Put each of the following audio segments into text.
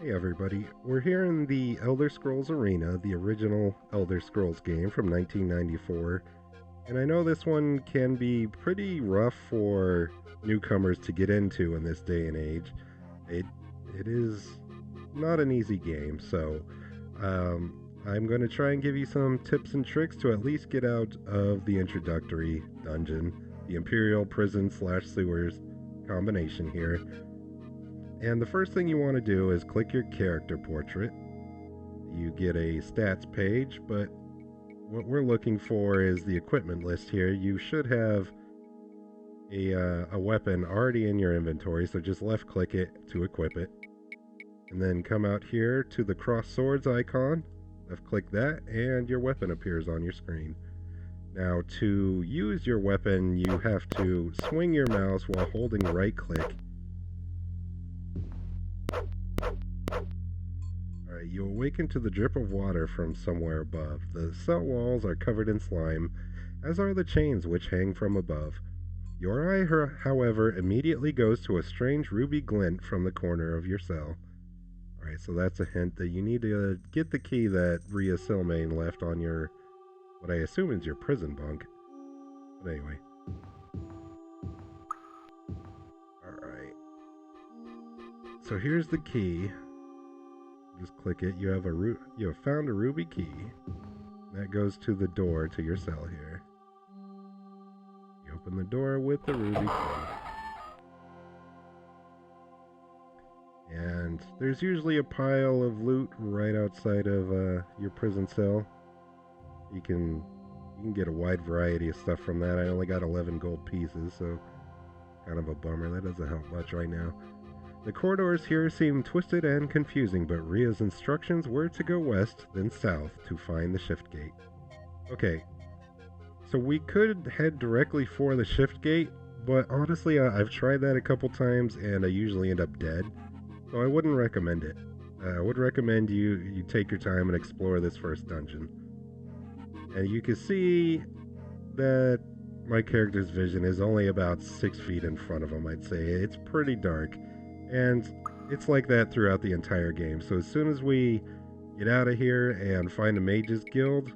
Hey everybody, we're here in the Elder Scrolls Arena, the original Elder Scrolls game from 1994, and I know this one can be pretty rough for newcomers to get into in this day and age. It, it is not an easy game, so I'm going to try and give you some tips and tricks to at least get out of the introductory dungeon, the Imperial prison slash sewers combination here. And the first thing you want to do is click your character portrait. You get a stats page, but what we're looking for is the equipment list here. You should have a weapon already in your inventory, so just left click it to equip it. And then come out here to the cross swords icon, left click that, and your weapon appears on your screen. Now to use your weapon, you have to swing your mouse while holding right click. You awaken to the drip of water from somewhere above. The cell walls are covered in slime, as are the chains which hang from above. Your eye, however, immediately goes to a strange ruby glint from the corner of your cell. Alright, so that's a hint that you need to get the key that Rhea Silmain left on your, what I assume is your prison bunk. But anyway. Alright. So here's the key. Just click it. You have found a ruby key. That goes to the door to your cell here. You open the door with the ruby key. And there's usually a pile of loot right outside of your prison cell. You can get a wide variety of stuff from that. I only got 11 gold pieces, so kind of a bummer. That doesn't help much right now. The corridors here seem twisted and confusing, but Rhea's instructions were to go west, then south, to find the shift gate. Okay, so we could head directly for the shift gate, but honestly, I've tried that a couple times, and I usually end up dead, so I wouldn't recommend it. I would recommend you take your time and explore this first dungeon. And you can see that my character's vision is only about 6 feet in front of him, I'd say. It's pretty dark. And it's like that throughout the entire game. So as soon as we get out of here and find a mage's guild,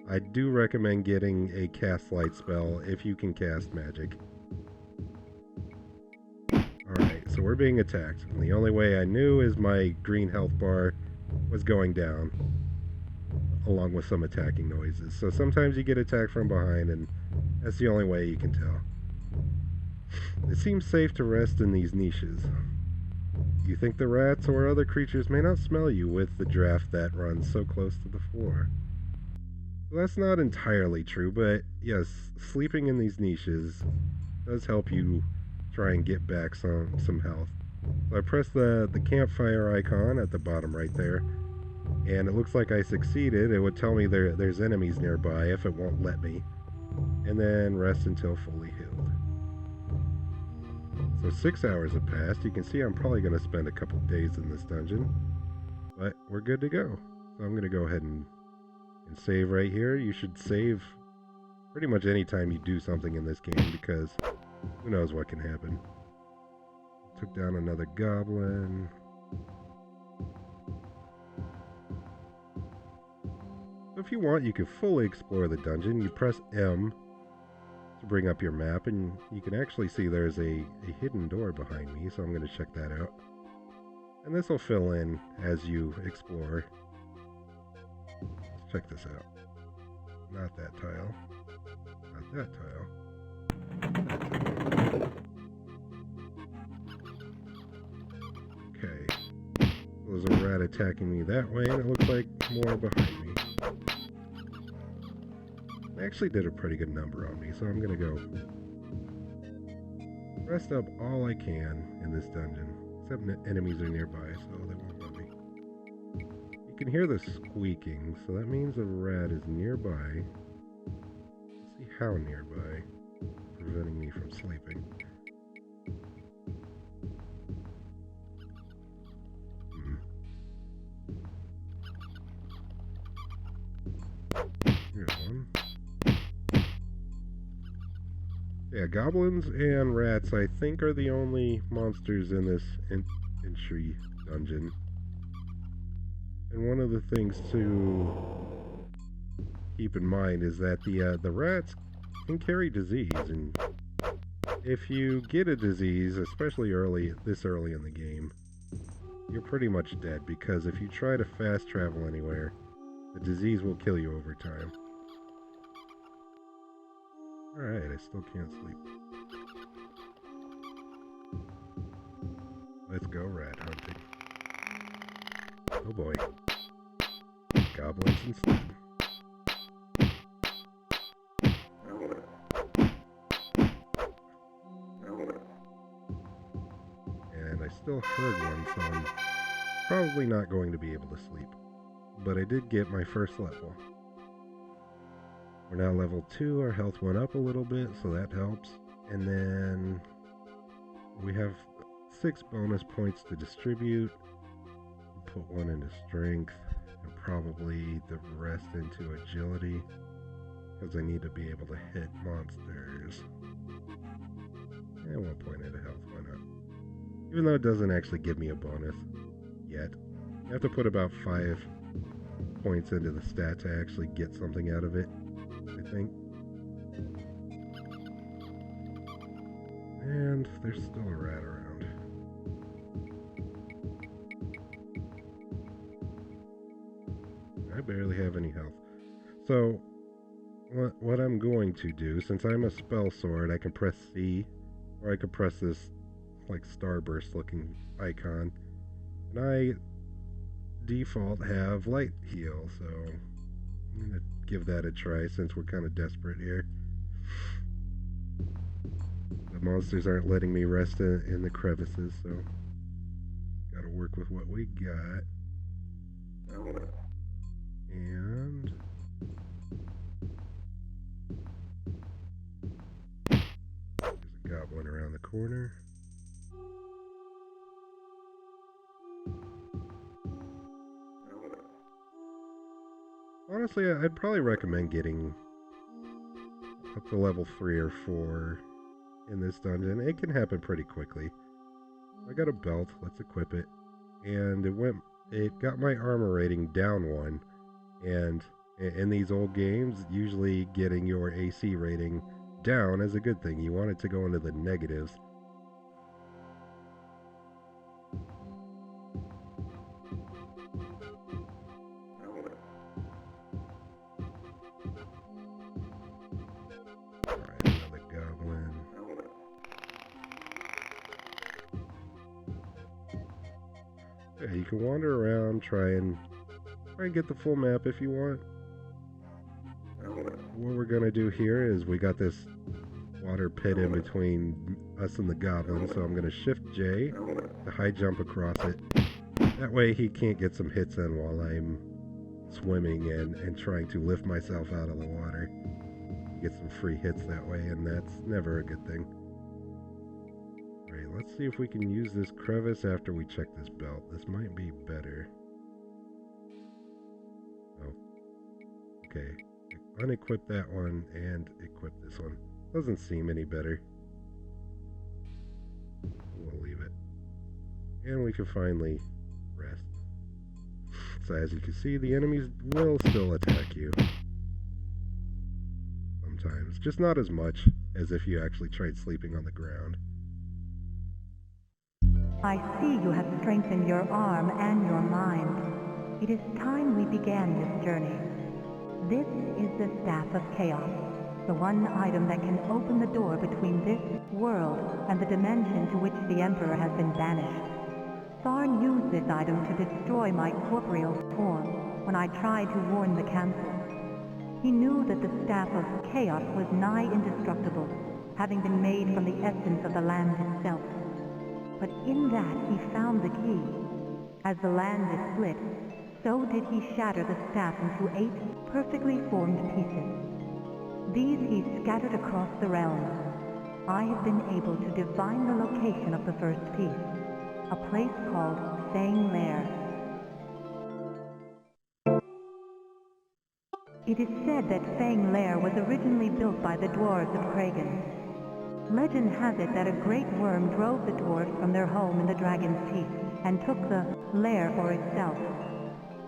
I do recommend getting a cast light spell if you can cast magic. Alright, so we're being attacked. And the only way I knew is my green health bar was going down, along with some attacking noises. So sometimes you get attacked from behind, and that's the only way you can tell. It seems safe to rest in these niches. You think the rats or other creatures may not smell you with the draft that runs so close to the floor. Well, that's not entirely true, but yes, sleeping in these niches does help you try and get back some health. So I press the campfire icon at the bottom right there, and it looks like I succeeded. It would tell me there's enemies nearby if it won't let me, and then rest until fully healed. So 6 hours have passed. You can see I'm probably going to spend a couple days in this dungeon, but we're good to go. So I'm going to go ahead and save right here. You should save pretty much any time you do something in this game, because who knows what can happen. Took down another goblin. So if you want, you can fully explore the dungeon. You press M to bring up your map, and you can actually see there's a hidden door behind me, so I'm going to check that out. And this will fill in as you explore. Let's check this out. Not that tile. Not that tile. Okay. There's a rat attacking me that way, and it looks like more behind me. They actually did a pretty good number on me, so I'm gonna go rest up all I can in this dungeon. Except enemies are nearby, so they won't let me. You can hear the squeaking, so that means a rat is nearby. Let's see how nearby, preventing me from sleeping. Here's one. Yeah, goblins and rats, I think, are the only monsters in this entry dungeon. And one of the things to keep in mind is that the rats can carry disease, and if you get a disease, especially this early in the game, you're pretty much dead, because if you try to fast travel anywhere, the disease will kill you over time. Alright, I still can't sleep. Let's go rat hunting. Oh boy. Goblins instead. And I still heard one, so I'm probably not going to be able to sleep. But I did get my first level. We're now level 2, our health went up a little bit, so that helps. And then we have 6 bonus points to distribute. Put one into strength, and probably the rest into agility, because I need to be able to hit monsters. And 1 point into health went up. Even though it doesn't actually give me a bonus yet. You have to put about 5 points into the stat to actually get something out of it, I think. And there's still a rat around. I barely have any health. So, what I'm going to do, since I'm a spell sword, I can press C, or I can press this, like, starburst looking icon. And I default have light heal, so I'm gonna give that a try since we're kind of desperate here. The monsters aren't letting me rest in the crevices, so gotta work with what we got. And there's a goblin around the corner. Honestly, I'd probably recommend getting up to level 3 or 4 in this dungeon. It can happen pretty quickly. I got a belt, let's equip it. And it got my armor rating down 1. And in these old games, usually getting your AC rating down is a good thing. You want it to go into the negatives. Alright, another goblin. Yeah, you can wander around, try and get the full map if you want. What we're gonna do here is we got this water pit in between us and the goblin, so I'm gonna shift J to high jump across it. That way he can't get some hits in while I'm swimming and trying to lift myself out of the water. Get some free hits that way, and that's never a good thing. Alright, let's see if we can use this crevice after we check this belt. This might be better. Oh. Okay. Unequip that one and equip this one. Doesn't seem any better. We'll leave it. And we can finally rest. So as you can see, the enemies will still attack you. Sometimes. Just not as much as if you actually tried sleeping on the ground. I see you have strengthened your arm and your mind. It is time we began this journey. This is the Staff of Chaos, the one item that can open the door between this world and the dimension to which the Emperor has been banished. Tharn used this item to destroy my corporeal form when I tried to warn the Council. He knew that the Staff of Chaos was nigh indestructible, having been made from the essence of the land itself. But in that he found the key. As the land is split, so did he shatter the staff into 8 perfectly formed pieces. These he scattered across the realm. I have been able to divine the location of the first piece, a place called Fang Lair. It is said that Fang Lair was originally built by the dwarves of Kragan. Legend has it that a great worm drove the dwarves from their home in the Dragon's Teeth and took the lair for itself.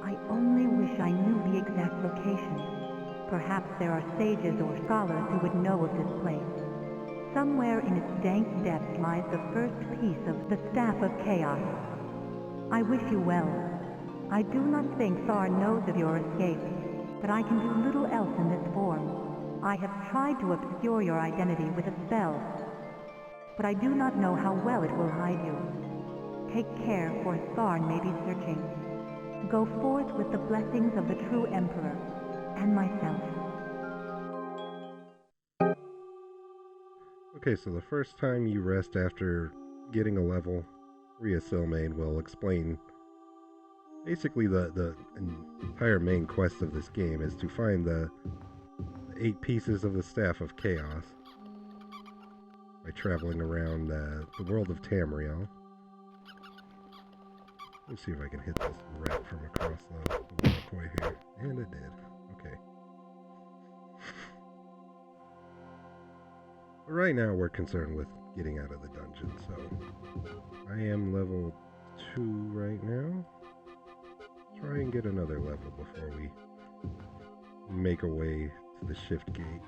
I only wish I knew the exact location. Perhaps there are sages or scholars who would know of this place. Somewhere in its dank depths lies the first piece of the Staff of Chaos. I wish you well. I do not think Thar knows of your escape, but I can do little else in this form. I have tried to obscure your identity with a spell, but I do not know how well it will hide you. Take care, for Tharn may be searching. Go forth with the blessings of the true Emperor, and myself. Okay, so the first time you rest after getting a level, Rhea Silmain will explain basically the entire main quest of this game is to find the 8 pieces of the Staff of Chaos by traveling around the world of Tamriel. Let's see if I can hit this rat from across the walkway here. And it did. Okay. But right now we're concerned with getting out of the dungeon, so I am level 2 right now. Try and get another level before we make our way to the shift gate.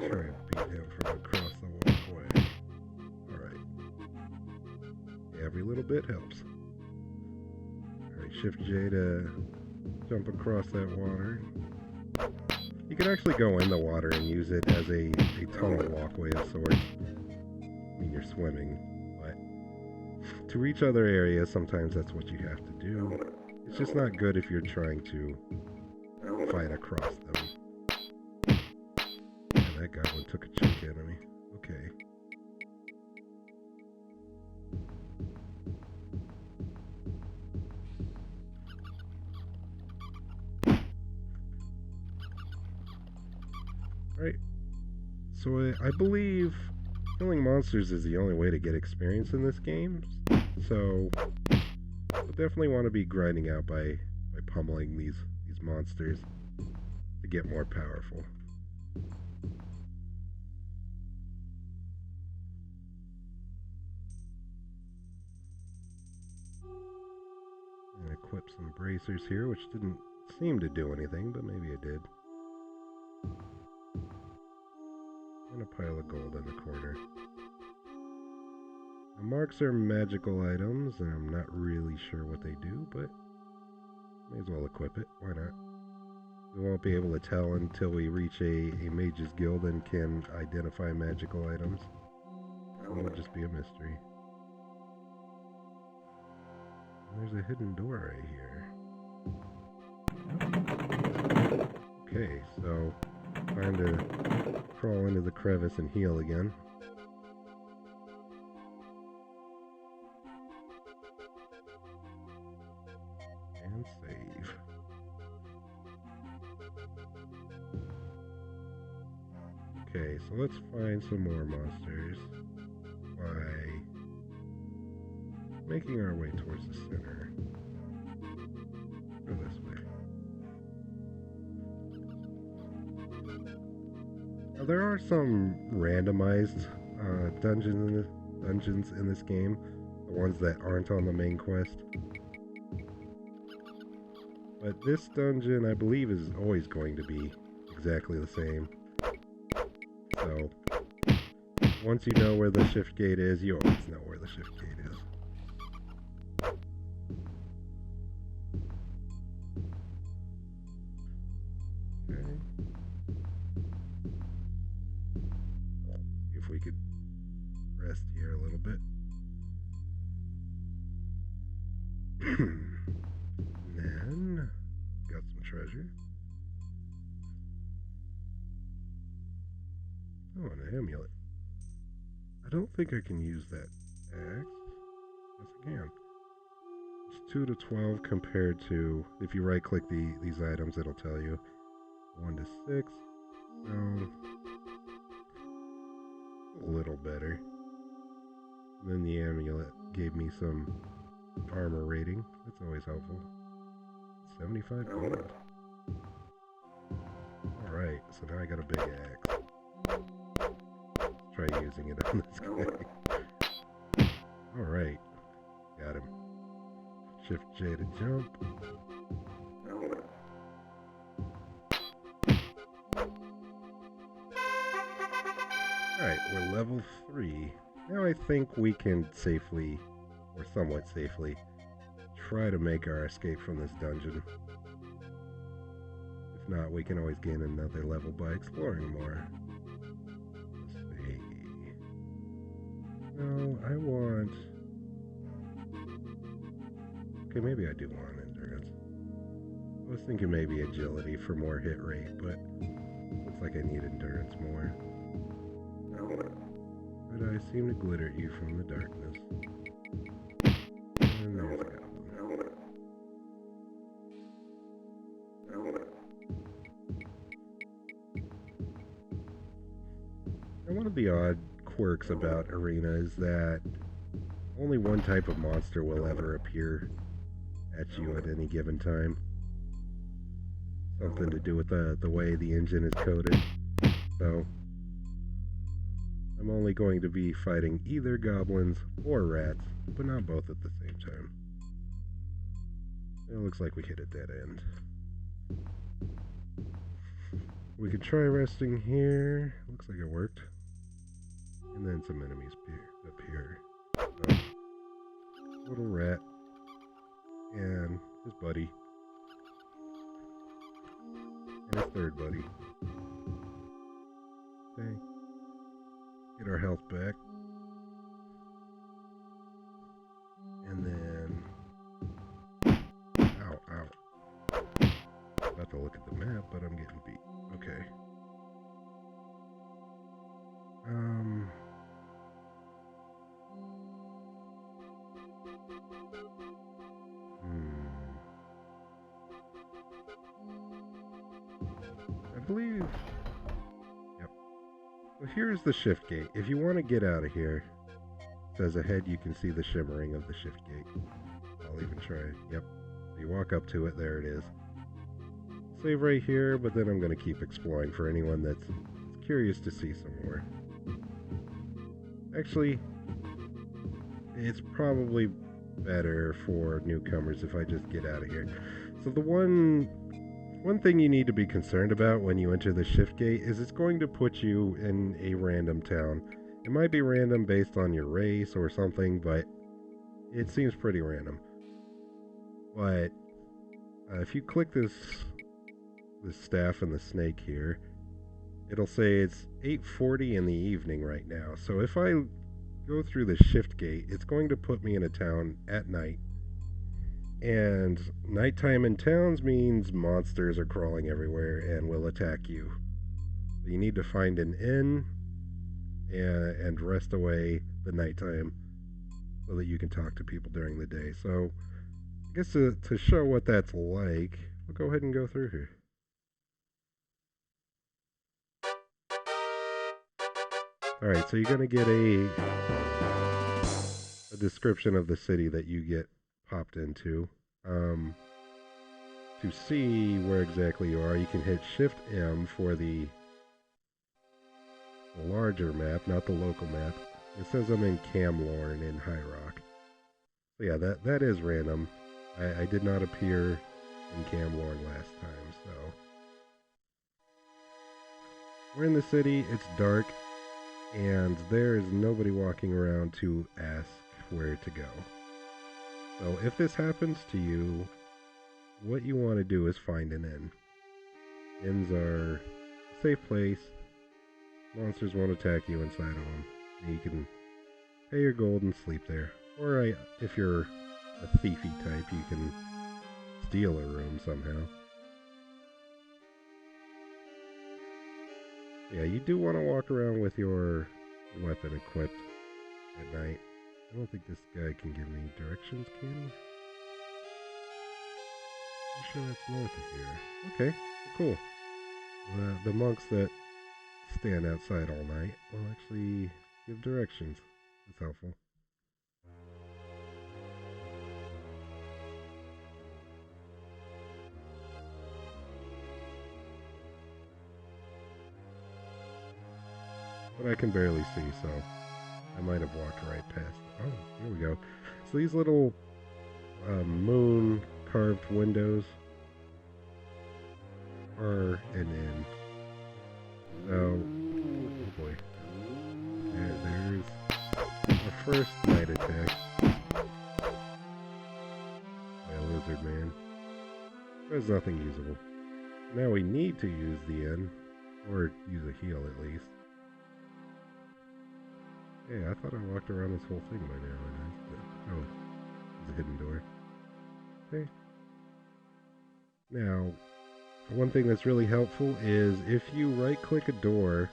Try and beat him from across the walkway. Alright. Every little bit helps. Alright, shift J to jump across that water. You can actually go in the water and use it as a tunnel walkway of sorts. I mean, you're swimming, but to reach other areas, sometimes that's what you have to do. It's just not good if you're trying to fight across them. Man, that goblin took a chunk out of me. Okay. Right. So I believe killing monsters is the only way to get experience in this game. So you'll definitely want to be grinding out by pummeling these monsters to get more powerful. And equip some bracers here, which didn't seem to do anything, but maybe it did. And a pile of gold in the corner. Now, marks are magical items, and I'm not really sure what they do, but may as well equip it. Why not? We won't be able to tell until we reach a mage's guild and can identify magical items. It'll just be a mystery. And there's a hidden door right here. Okay, so time to crawl into the crevice and heal again. And save. Okay, so let's find some more monsters by making our way towards the center. Go this way. Now, there are some randomized dungeons in this game, the ones that aren't on the main quest. But this dungeon, I believe, is always going to be exactly the same. So, once you know where the shift gate is, you always know where the shift gate is. Okay. See if we could rest here a little bit. And then, got some treasure. Oh, an amulet. I don't think I can use that axe. Yes, I can. It's 2 to 12 compared to, if you right click these items, it'll tell you 1 to 6. No. A little better. And then the amulet gave me some armor rating. That's always helpful. 75 gold. Alright, so now I got a big axe. Try using it on this guy. Alright, got him. Shift J to jump. Alright, we're level 3. Now I think we can safely, or somewhat safely, try to make our escape from this dungeon. If not, we can always gain another level by exploring more. Let's see. No, I want... Okay, maybe I do want endurance. I was thinking maybe agility for more hit rate, but looks like I need endurance more. But I seem to glitter at you from the darkness. And there's a goblin. And one of the odd quirks about Arena is that only one type of monster will ever appear at you at any given time. Something to do with the way the engine is coded. So I'm only going to be fighting either goblins or rats, but not both at the same time. It looks like we hit a dead end. We could try resting here. Looks like it worked. And then some enemies up here. So, little rat and his buddy. And his third buddy. Okay. Get our health back. And then... Ow, ow. About to look at the map, but I'm getting beat. Okay. I believe... Yep. So here's the shift gate. If you want to get out of here, it says ahead you can see the shimmering of the shift gate. I'll even try it. Yep. You walk up to it, there it is. Save right here, but then I'm going to keep exploring for anyone that's curious to see some more. Actually, it's probably better for newcomers if I just get out of here. So the one thing you need to be concerned about when you enter the shift gate is it's going to put you in a random town. It might be random based on your race or something, but it seems pretty random. But if you click this staff and the snake here, it'll say it's 8:40 in the evening right now. So if I go through the shift gate, it's going to put me in a town at night. And nighttime in towns means monsters are crawling everywhere and will attack you. So you need to find an inn and rest away the nighttime so that you can talk to people during the day. So I guess to show what that's like, we'll go ahead and go through here. Alright, so you're going to get a description of the city that you get popped into. To see where exactly you are, you can hit Shift M for the larger map, not the local map. It says I'm in Camlorn in High Rock. So yeah, that is random. I did not appear in Camlorn last time, so... We're in the city, it's dark, and there is nobody walking around to ask where to go. So if this happens to you, what you want to do is find an inn. Inns are a safe place. Monsters won't attack you inside of them. You can pay your gold and sleep there. Or if you're a thiefy type, you can steal a room somehow. Yeah, you do want to walk around with your weapon equipped at night. I don't think this guy can give me directions, can he? I'm sure that's north of here. Okay, cool. The monks that stand outside all night will actually give directions. That's helpful. But I can barely see, so I might have walked right past. Oh, here we go. So these little moon carved windows are an inn. So, oh boy. There's our first night attack by a lizard man. There's nothing usable. Now we need to use the inn, or use a heal at least. Yeah, I thought I walked around this whole thing by now, but oh, there's a hidden door. Okay. Now, one thing that's really helpful is if you right-click a door,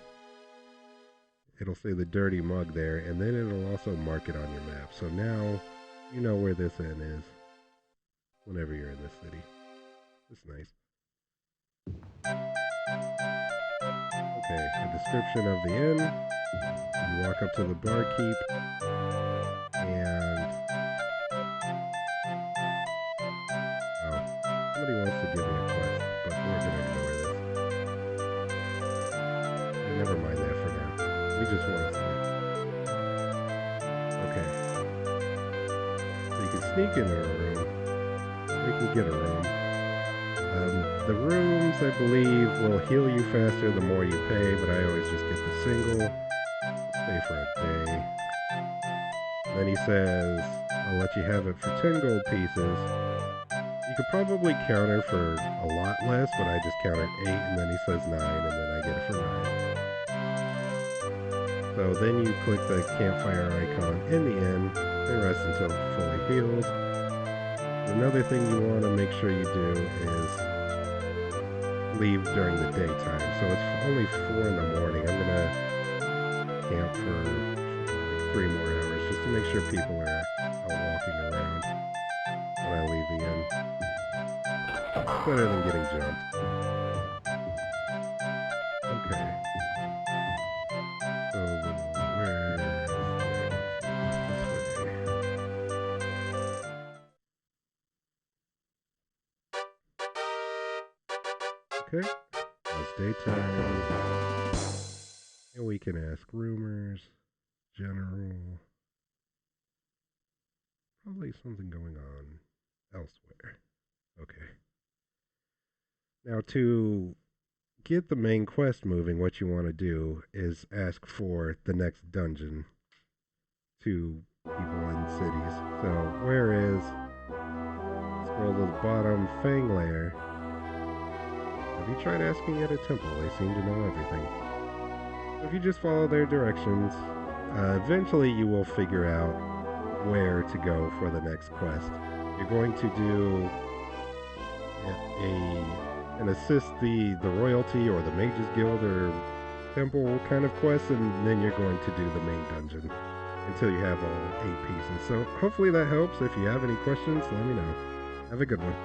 it'll say the dirty mug there, and then it'll also mark it on your map. So now you know where this inn is whenever you're in this city. It's nice. Okay, a description of the inn. You walk up to the barkeep, and oh, somebody wants to give me a quest, but we're gonna ignore this. And never mind that for now. We just want to see it. Okay. So you can sneak into a room. We can get a room. The rooms, I believe, will heal you faster the more you pay, but I always just get the single. Pay for a day. Then he says, I'll let you have it for 10 gold pieces. You could probably counter for a lot less, but I just counter 8, and then he says 9, and then I get it for 9. So then you click the campfire icon in the inn, and rest until fully healed. Another thing you want to make sure you do is leave during the daytime. So it's only 4 in the morning. I'm going to camp for like 3 more hours just to make sure people are out walking around when I leave the inn. Better than getting jumped. Okay. So where this way. Okay. Now it's daytime. And we can ask rumors, general, probably something going on elsewhere. Okay. Now to get the main quest moving, what you want to do is ask for the next dungeon to people in cities. So where is, scroll to the bottom, Fang Lair. Have you tried asking at a temple? They seem to know everything. If you just follow their directions, eventually you will figure out where to go for the next quest. You're going to do and assist the royalty or the mages guild or temple kind of quest, and then you're going to do the main dungeon until you have all 8 pieces. So hopefully that helps. If you have any questions, let me know. Have a good one.